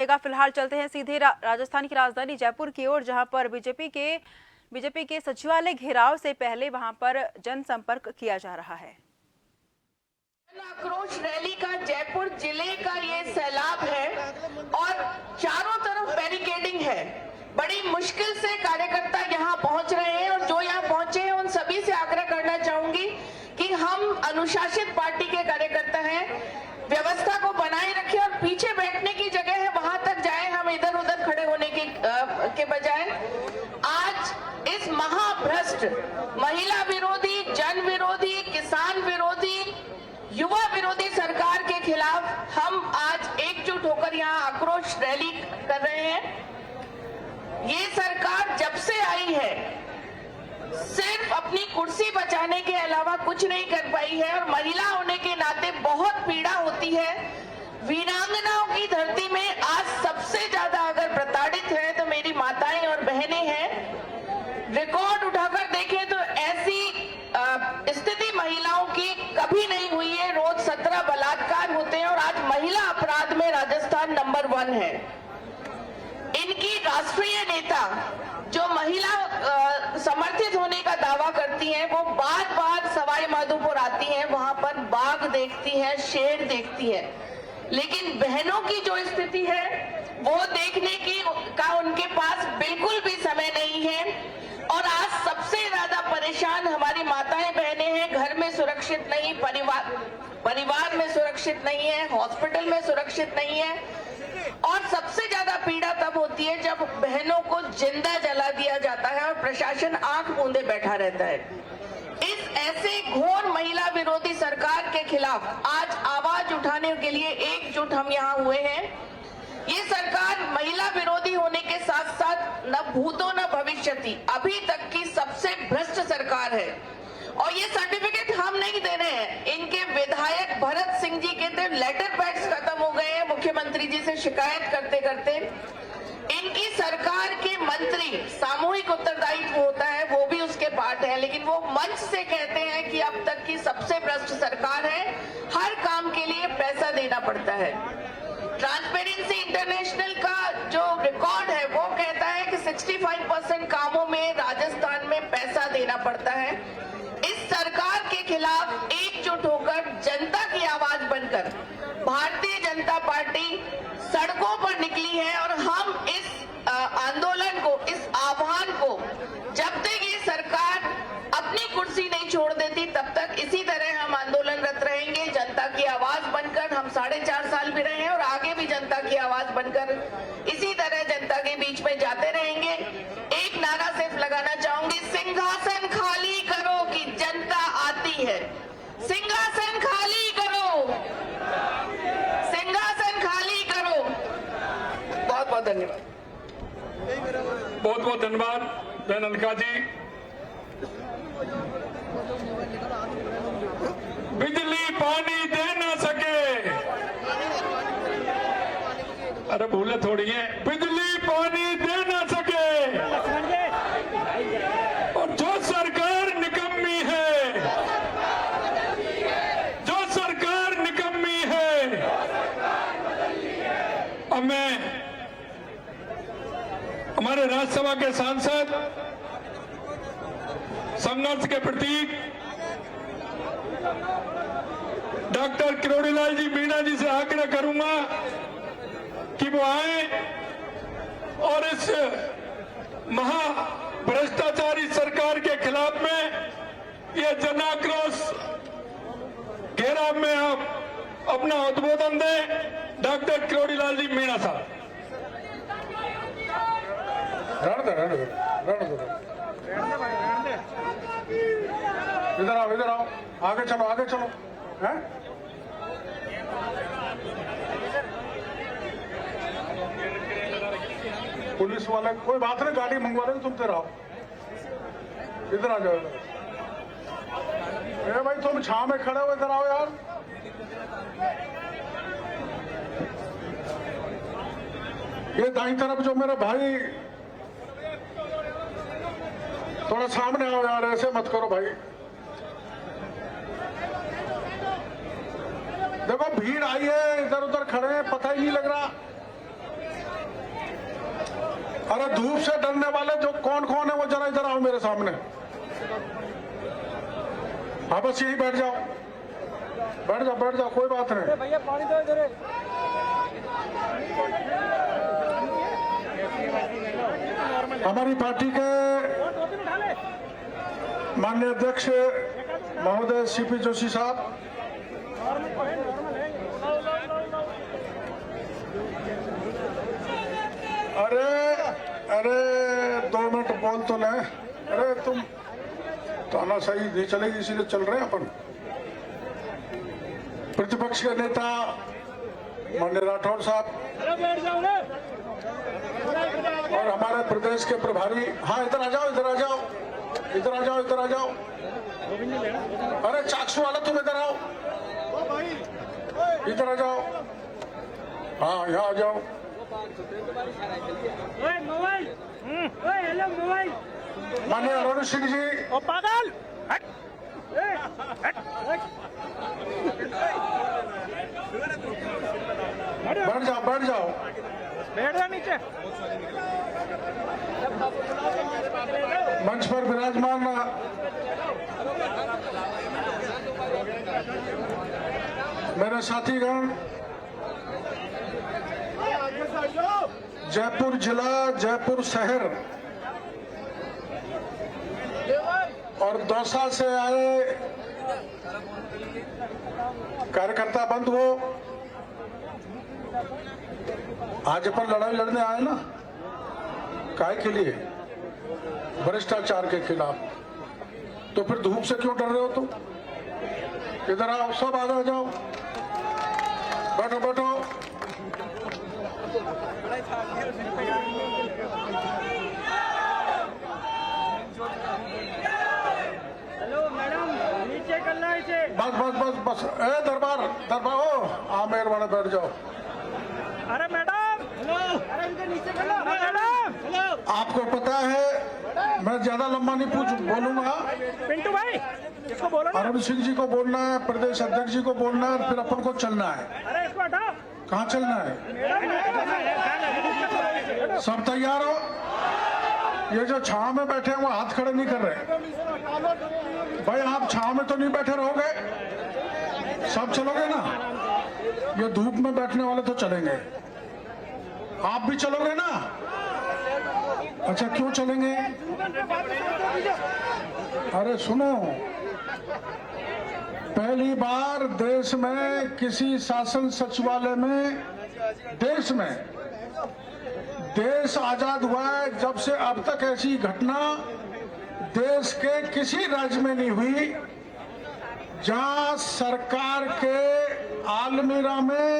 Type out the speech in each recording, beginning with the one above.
फिलहाल चलते हैं सीधे राजस्थान की राजधानी जयपुर की ओर, जहां पर बीजेपी के सचिवालय घेराव से पहले वहां पर जनसंपर्क किया जा रहा है। आक्रोश रैली का जयपुर जिले का ये सैलाब है और चारों तरफ बैरिकेडिंग है। बड़ी मुश्किल से कार्यकर्ता यहाँ पहुंच रहे हैं और जो यहाँ पहुंचे हैं उन सभी से आग्रह करना चाहूंगी कि हम अनुशासित पार्टी के कार्यकर्ता हैं, व्यवस्था को बनाए रखें और पीछे बैठने की जगह है वहां तक जाए, हम इधर उधर खड़े होने के बजाय। आज इस महाभ्रष्ट, महिला विरोधी, जन विरोधी, किसान विरोधी, युवा विरोधी सरकार के खिलाफ हम आज एकजुट होकर यहाँ आक्रोश रैली कर रहे हैं। ये सरकार जब से आई है सिर्फ अपनी कुर्सी बचाने के अलावा कुछ नहीं कर पाई है और महिला होने के नाते बहुत पीड़ा होती है। वीरांगनाओं की धरती में आज सबसे ज्यादा अगर प्रताड़ित है तो मेरी माताएं और बहनें हैं। रिकॉर्ड उठाकर देखें तो ऐसी स्थिति महिलाओं की कभी नहीं हुई है। रोज 17 बलात्कार होते हैं और आज महिला अपराध में राजस्थान नंबर 1 है। इनकी राष्ट्रीय नेता जो महिला समर्थित होने का दावा करती हैं, वो बार बार सवाई माधोपुर आती हैं, वहां पर बाघ देखती हैं, शेर देखती है, लेकिन बहनों की जो स्थिति है वो देखने का उनके पास बिल्कुल भी समय नहीं है। और आज सबसे ज्यादा परेशान हमारी माताएं बहनें हैं। घर में सुरक्षित नहीं, परिवार में सुरक्षित नहीं है, हॉस्पिटल में सुरक्षित नहीं है। और सबसे ज्यादा पीड़ा तब होती है जब बहनों को जिंदा जला दिया जाता है और प्रशासन आंख मूंदे बैठा रहता है। इस ऐसे घोर महिला विरोधी सरकार के खिलाफ आज आवाज उठाने के लिए एकजुट हम यहाँ हुए हैं। ये सरकार महिला विरोधी होने के साथ साथ न भूतो न भविष्यति अभी तक की सबसे भ्रष्ट सरकार है। और ये सर्टिफिकेट हम नहीं दे रहे हैं, इनके विधायक भरत सिंह जी के तो लेटर पैड्स खत्म हो गए हैं मुख्यमंत्री जी से शिकायत करते करते। इनकी सरकार के मंत्री, सामूहिक उत्तरदायित्व होता है वो भी उसके पार्ट है, लेकिन वो मंच से कहते हैं कि अब तक की सबसे भ्रष्ट सरकार है, हर काम के लिए पैसा देना पड़ता है। ट्रांसपेरेंसी इंटरनेशनल का जो रिकॉर्ड है वो कहता है कि 65% कामों में राजस्थान में पैसा देना पड़ता है। इस सरकार के खिलाफ एकजुट होकर जनता की आवाज बनकर भारतीय जनता पार्टी सड़कों पर निकली है और हम इस आंदोलन को, इस आह्वान को जब तक ये सरकार अपनी कुर्सी नहीं छोड़ देती तब तक इसी तरह हम आंदोलनरत रहेंगे। जनता की आवाज बनकर हम 4.5 साल भी रहे हैं और आगे भी जनता की आवाज बनकर इसी तरह जनता के बीच में जाते रहेंगे। एक नारा सिर्फ लगाना चाहूंगी, सिंहासन खाली करो कि जनता आती है। सिंहासन खाली करो, सिंहासन खाली करो। बहुत बहुत धन्यवाद। बहुत बहुत धन्यवाद बहन अलका जी। बिजली पानी दे ना सके, अरे भूले थोड़ी है, बिजली पानी दे ना सके और जो सरकार निकम्मी है, जो सरकार निकम्मी है, अब मैं हमारे राज्यसभा के सांसद, संघर्ष के प्रतीक डॉक्टर किरोड़ीलाल जी मीणा जी से आग्रह करूंगा कि वो आए और इस महा भ्रष्टाचारी सरकार के खिलाफ में ये जन आक्रोश घेराव में आप अपना उद्बोधन दें। डॉक्टर किरोड़ीलाल जी मीणा साहब। इधर आओ, आगे चलो, आगे चलो। है? पुलिस वाले कोई बात नहीं, गाड़ी मंगवा रहे तुम तेरा। इधर आ जाओ। अरे भाई तुम छांव में खड़े हो, इधर आओ यार। ये दाईं तरफ जो मेरे भाई, थोड़ा सामने आओ यार, ऐसे मत करो भाई। देखो भीड़ आई है, इधर उधर खड़े हैं, पता ही नहीं लग रहा। अरे धूप से डरने वाले जो कौन कौन है वो जरा इधर आओ मेरे सामने। हाँ बस यही बैठ जाओ, बैठ जाओ, बैठ जाओ, कोई बात नहीं। भैया पानी दो इधर। हमारी पार्टी के माननीय अध्यक्ष महोदय सीपी जोशी साहब, अरे अरे 2 मिनट बोल तो लें। अरे तुम तानाशाही नहीं चलेगी, इसीलिए चल रहे हैं अपन। प्रतिपक्ष के नेता माननीय राठौड़ साहब और हमारे प्रदेश के प्रभारी, हाँ इधर आ जाओ, इधर आ जाओ, इधर आ जाओ, इधर आ जाओ। अरे चाकसू वाला तुम इधर आओ, इधर आ जाओ, हाँ यहाँ आ जाओ। माननीय अरुण सिंह जी, पागल बैठ जाओ, बैठ जाओ। बैठ जा नीचे। मंच पर विराजमान मेरे साथीगण, जयपुर जिला, जयपुर शहर और दौसा से आए कार्यकर्ता बंधुओं, आज अपन लड़ाई लड़ने आए ना, काहे के लिए? भ्रष्टाचार के खिलाफ। तो फिर धूप से क्यों डर रहे हो तुम? इधर आओ, सब आगे आ जाओ, बैठो बैठो। हेलो मैडम, नीचे करना इसे। बस बस बस बस, ए दरबार दरबार हो, आमेर वाले बैठ जाओ। अरे मैडम, हेलो, अरे इनके नीचे करना। Madam, hello. आपको पता है मैं ज्यादा लंबा नहीं बोलूंगा। पिंटू भाई, इसको बोलो ना। अरुण सिंह जी को बोलना है, प्रदेश अध्यक्ष जी को बोलना है, फिर अपन को चलना है। अरे इसको हटाओ। कहाँ चलना है? सब तैयार हो? ये जो छाव में बैठे हैं वो हाथ खड़े नहीं कर रहे। भाई आप छाव में तो नहीं बैठे रहोगे, सब चलोगे ना? ये धूप में बैठने वाले तो चलेंगे, आप भी चलोगे ना? अच्छा क्यों चलेंगे? अरे सुनो, पहली बार देश में किसी शासन सचिवालय में, देश आजाद हुआ है जब से अब तक ऐसी घटना देश के किसी राज्य में नहीं हुई जहां सरकार के आलमीरा में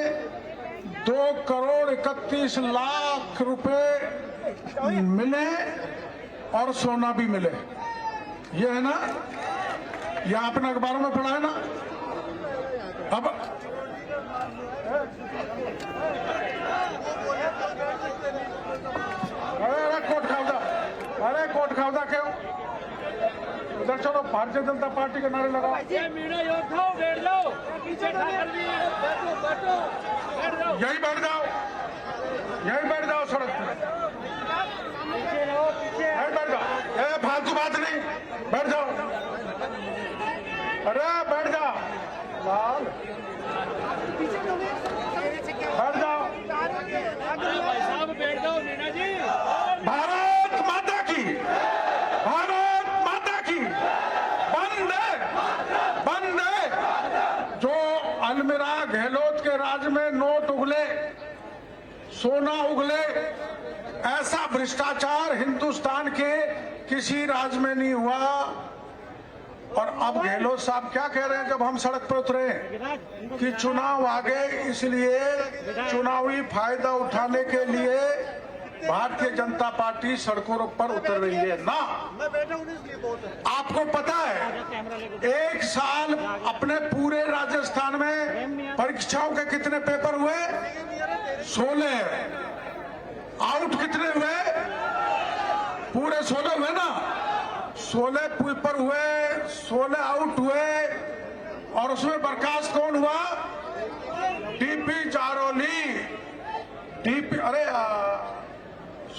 2 करोड़ 31 लाख रुपए मिले और सोना भी मिले। ये है ना, ये आपने अखबारों में पढ़ा है ना? अब अरे कोट खावदा, अरे कोट खावदा क्यों? उधर चलो, भारतीय जनता पार्टी के नारे लगाओ। मीडिया योद्धाओं बैठ जाओ, पीछे बैठो, बैठ जाओ। यही बैठ जाओ, यही बैठ जाओ सड़क पे, यही बैठ जाओ। ए फालतू बात नहीं, बैठ जाओ। अरे बैठ जाओ लाल, बैठ जाओ। भाई साहब बैठ जाओ मीना जी। भारत माता की, भारत माता की, वंदे वंदे। जो अलमीरा गहलोत के राज में नोट उगले, सोना उगले, ऐसा भ्रष्टाचार हिंदुस्तान के किसी राज्य में नहीं हुआ। और अब गहलोत साहब क्या कह रहे हैं जब हम सड़क पर उतरे कि चुनाव आ गए, इसलिए चुनावी फायदा उठाने के लिए भारतीय जनता पार्टी सड़कों पर उतर रही है ना। आपको पता है 1 साल अपने पूरे राजस्थान में परीक्षाओं के कितने पेपर हुए? 16। आउट कितने हुए? पूरे 16 हुए ना। 16 पेपर हुए, 16 आउट हुए। और उसमें बर्खास्त कौन हुआ? डीपी जारौली, डीपी, अरे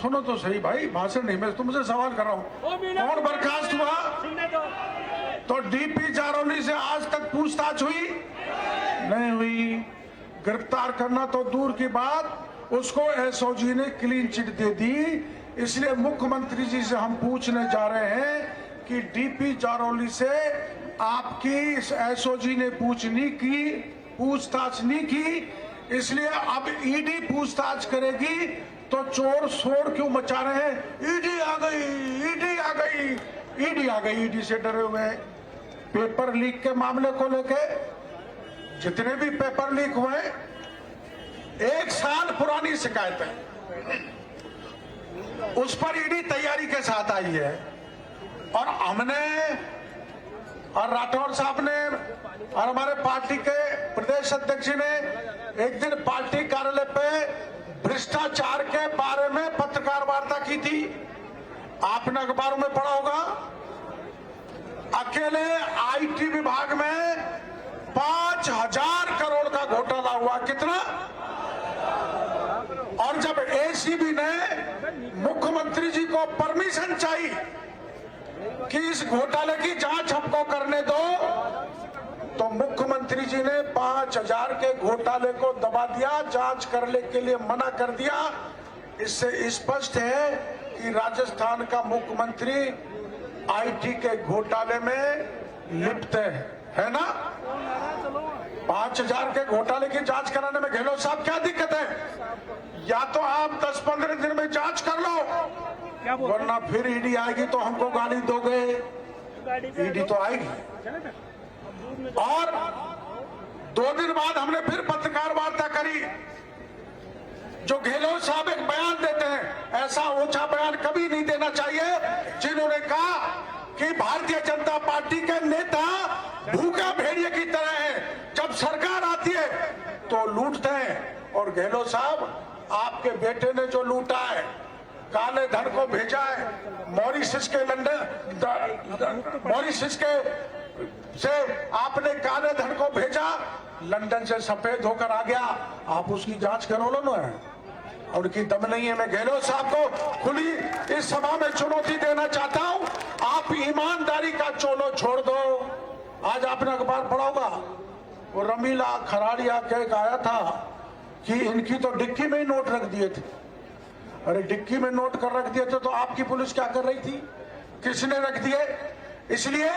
सुनो तो सही भाई, भाषण नहीं, मैं तुमसे सवाल कर रहा हूँ। कौन बर्खास्त हुआ? सुनने दो। तो डीपी जारौली से आज तक पूछताछ हुई नहीं हुई। गिरफ्तार करना तो दूर की बात, उसको एसओजी ने क्लीन चिट दे दी। इसलिए मुख्यमंत्री जी से हम पूछने जा रहे हैं कि डीपी जारौली से आपकी एसओजी ने पूछताछ नहीं की, इसलिए अब ईडी पूछताछ करेगी। तो चोर शोर क्यों मचा रहे हैं? ईडी आ गई, ईडी आ गई, ईडी आ गई। ईडी से डरे हुए हैं। पेपर लीक के मामले को लेके जितने भी पेपर लीक हुए, 1 साल पुरानी शिकायत है, उस पर ईडी तैयारी के साथ आई है। और हमने और राठौर साहब ने और हमारे पार्टी के प्रदेश अध्यक्ष जी ने एक दिन पार्टी कार्यालय पे भ्रष्टाचार के बारे में पत्रकार वार्ता की थी। आपने अखबारों में पढ़ा होगा। अकेले आईटी विभाग में 5,000 करोड़ का घोटाला हुआ। कितना? और जब एसीबी ने मुख्यमंत्री जी को परमिशन चाहिए कि इस घोटाले की जांच हमको करने दो, तो मुख्यमंत्री जी ने 5,000 के घोटाले को दबा दिया, जांच करने के लिए मना कर दिया। इससे स्पष्ट है कि राजस्थान का मुख्यमंत्री आईटी के घोटाले में लिप्त है ना। 5,000 के घोटाले की जांच कराने में गहलोत साहब क्या दिक्कत है? या तो आप 10-15 दिन में जांच कर लो, वरना फिर ईडी आएगी तो हमको गाली दोगे। ईडी तो आएगी। और 2 दिन बाद हमने फिर पत्रकार वार्ता करी। जो गहलोत साहब एक बयान देते हैं, ऐसा ऊंचा बयान कभी नहीं देना चाहिए, जिन्होंने कहा कि भारतीय जनता पार्टी के नेता भूखा भेड़िए की तरह हैं, जब सरकार आती है तो लूटते हैं। और गहलोत साहब, आपके बेटे ने जो लूटा है, काले धन को भेजा है मॉरिशस के मॉरिशस के से आपने काले धन को भेजा, लंदन से सफेद होकर आ गया। आप उसकी जांच करो लो ना, और उनकी दम नहीं है। मैं गहलोत साहब को खुली इस सभा में चुनौती देना चाहता हूं, आप ईमानदारी का चोलो छोड़ दो। आज आपने अखबार पढ़ा होगा, वो रमीला खराड़िया के आया था कि इनकी तो डिक्की में ही नोट रख दिए थे। अरे डिक्की में नोट कर रख दिए थे तो आपकी पुलिस क्या कर रही थी? किसने रख दिए? इसलिए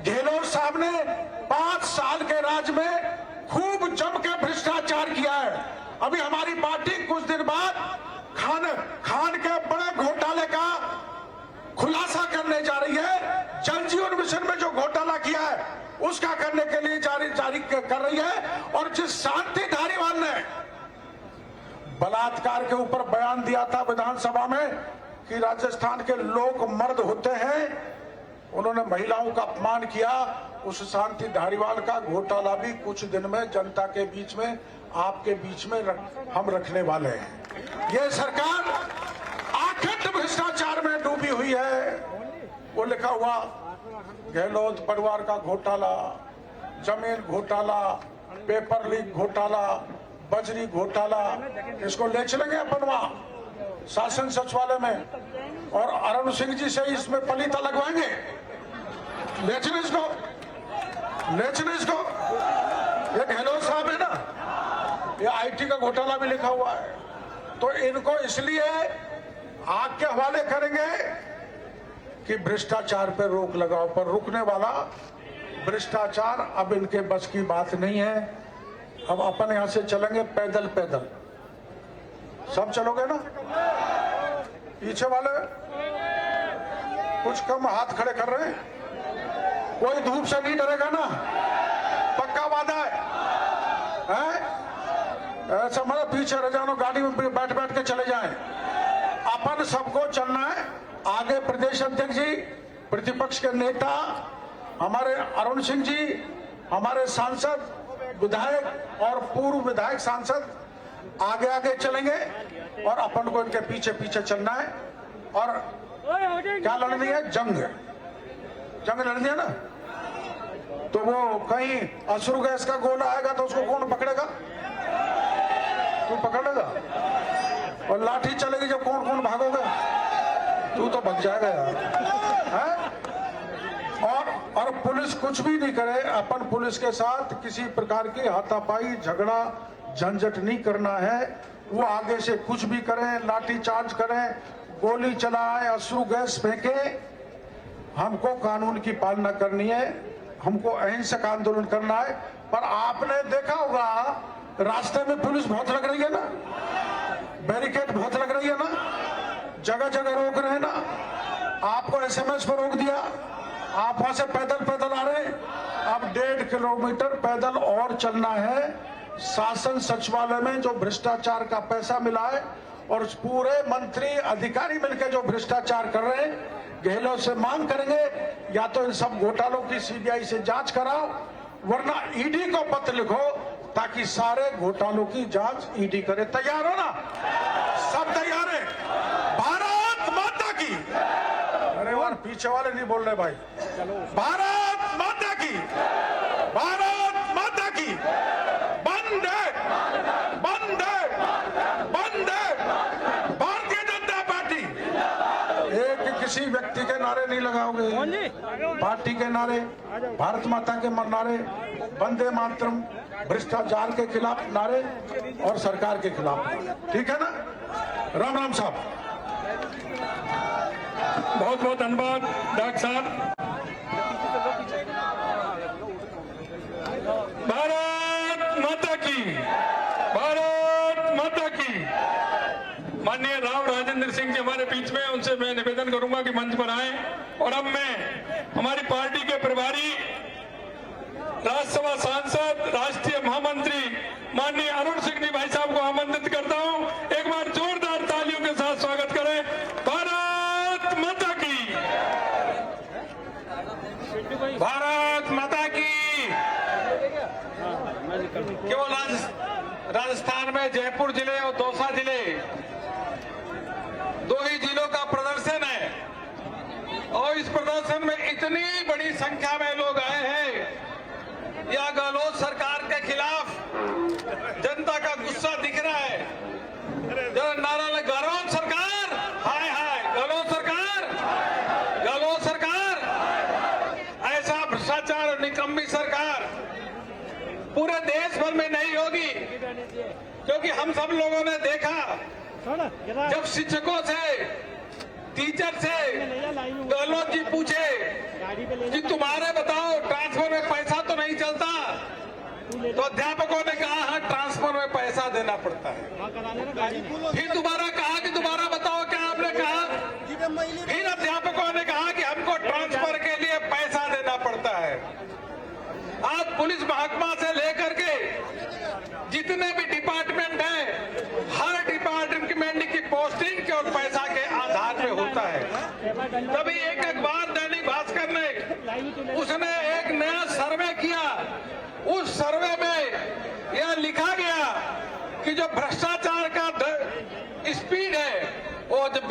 गहलोत साहब ने 5 साल के राज में खूब जम के भ्रष्टाचार किया है। अभी हमारी पार्टी कुछ दिन बाद खान के बड़े घोटाले का खुलासा करने जा रही है। जल जीवन मिशन में जो घोटाला किया है उसका करने के लिए जारी कर रही है। और जिस शांति धारीवाल ने बलात्कार के ऊपर बयान दिया था विधानसभा में कि राजस्थान के लोग मर्द होते हैं, उन्होंने महिलाओं का अपमान किया, उस शांति धारीवाल का घोटाला भी कुछ दिन में जनता के बीच में, आपके बीच में हम रखने वाले हैं। ये सरकार आखिर भ्रष्टाचार में डूबी हुई है। वो लिखा हुआ गहलोत परिवार का घोटाला, जमीन घोटाला, पेपर लीक घोटाला, बजरी घोटाला, इसको ले चलेंगे अपन वहां शासन सचिवालय में, और अरुण सिंह जी से इसमें पलीता लगवाएंगे। ले चले इसको, ले चले इसको। ये गहलोत साहब है ना, ये आईटी का घोटाला भी लिखा हुआ है। तो इनको इसलिए आग के हवाले करेंगे कि भ्रष्टाचार पर रोक लगाओ, पर रुकने वाला भ्रष्टाचार अब इनके बस की बात नहीं है। अब अपन यहां से चलेंगे पैदल पैदल। सब चलोगे ना? पीछे वाले कुछ कम हाथ खड़े कर रहे हैं। कोई धूप से नहीं डरेगा ना? पक्का वादा है? ऐसा मतलब पीछे रह जाओ, गाड़ी में बैठ बैठ के चले जाएं। अपन सबको चलना है आगे। प्रदेश अध्यक्ष जी, प्रतिपक्ष के नेता हमारे अरुण सिंह जी, हमारे सांसद, विधायक और पूर्व विधायक सांसद आगे आगे चलेंगे और अपन को इनके पीछे पीछे चलना है। और क्या लड़नी है? जंग लड़नी है ना। तो वो कहीं असुर गैस का गोला आएगा तो उसको कौन पकड़ेगा? तू पकड़ लेगा? और लाठी चलेगी जब कौन कौन भागोगे? तू तो भग जाएगा यार, है? और पुलिस कुछ भी नहीं करे, अपन पुलिस के साथ किसी प्रकार की हाथापाई झगड़ा झंझट नहीं करना है। वो आगे से कुछ भी करें, लाठी चार्ज करें, गोली चलाएं, अश्रु गैस फेंके, हमको कानून की पालना करनी है, हमको अहिंसक आंदोलन करना है। पर आपने देखा होगा रास्ते में पुलिस बहुत लग रही है ना, बैरिकेड बहुत लग रही है ना, जगह जगह रोक रहे हैं ना। आपको एसएमएस पर रोक दिया, आप वहां से पैदल पैदल आ रहे हैं। अब 1.5 किलोमीटर पैदल और चलना है। शासन सचिवालय में जो भ्रष्टाचार का पैसा मिला है और पूरे मंत्री अधिकारी मिलकर जो भ्रष्टाचार कर रहे हैं, गहलोत से मांग करेंगे या तो इन सब घोटालों की सीबीआई से जांच कराओ, वरना ईडी को पत्र लिखो ताकि सारे घोटालों की जांच ईडी करे। तैयार हो ना? सब तैयार है? भारत माता की। अरे यार पीछे वाले नहीं बोल रहे भाई। भारत माता की, भारत माता की। वंदे वंदे वंदे भारतीय जनता पार्टी। एक किसी व्यक्ति के नारे नहीं लगाओगे, पार्टी के नारे, भारत माता के नारे, वंदे मातरम, भ्रष्टाचार के खिलाफ नारे और सरकार के खिलाफ। ठीक है ना? राम राम साहब। बहुत बहुत धन्यवाद डॉक्टर साहब। भारत माता की, भारत माता की। माननीय राव राजेंद्र सिंह जी हमारे बीच में, उनसे मैं निवेदन करूंगा कि मंच पर आए। और अब मैं हमारी पार्टी के प्रभारी, राज्यसभा सांसद, राष्ट्रीय महामंत्री माननीय अरुण सिंह जी भाई साहब को आमंत्रित करता हूं। एक बार जोरदार तालियों के साथ स्वागत करें। भारत माता की, भारत माता की। केवल राजस्थान में जयपुर जिले और दौसा जिले, दो ही जिलों का प्रदर्शन है और इस प्रदर्शन में इतनी बड़ी संख्या में लोग आए हैं। यह गहलोत सरकार के खिलाफ जनता का गुस्सा दिख रहा है। जब नारा लगा गहलोत सरकार, हाय हाय गहलोत सरकार, गहलोत सरकार, ऐसा भ्रष्टाचार और निकम्मी सरकार पूरे देश भर में नहीं होगी। क्योंकि हम सब लोगों ने देखा, जब शिक्षकों से, टीचर से गहलोत जी पूछे कि तुम्हारे बताओ ट्रांसफर में पैसा तो नहीं चलता, तो अध्यापकों ने कहा हाँ ट्रांसफर में पैसा देना पड़ता है। फिर दोबारा कहा कि दोबारा बताओ क्या आपने कहा? फिर अध्यापकों ने कहा कि हमको ट्रांसफर के लिए पैसा देना पड़ता है। आज पुलिस महकमा से लेकर के जितने भी डिपार्टमेंट हैं, हर डिपार्टमेंट की पोस्टिंग और पैसा के आधार पे होता है। तभी एक अखबार दैनिक भास्कर ने उसने एक नया सर्वे किया। उस सर्वे में यह लिखा गया कि जो भ्रष्टाचार का स्पीड है वो जब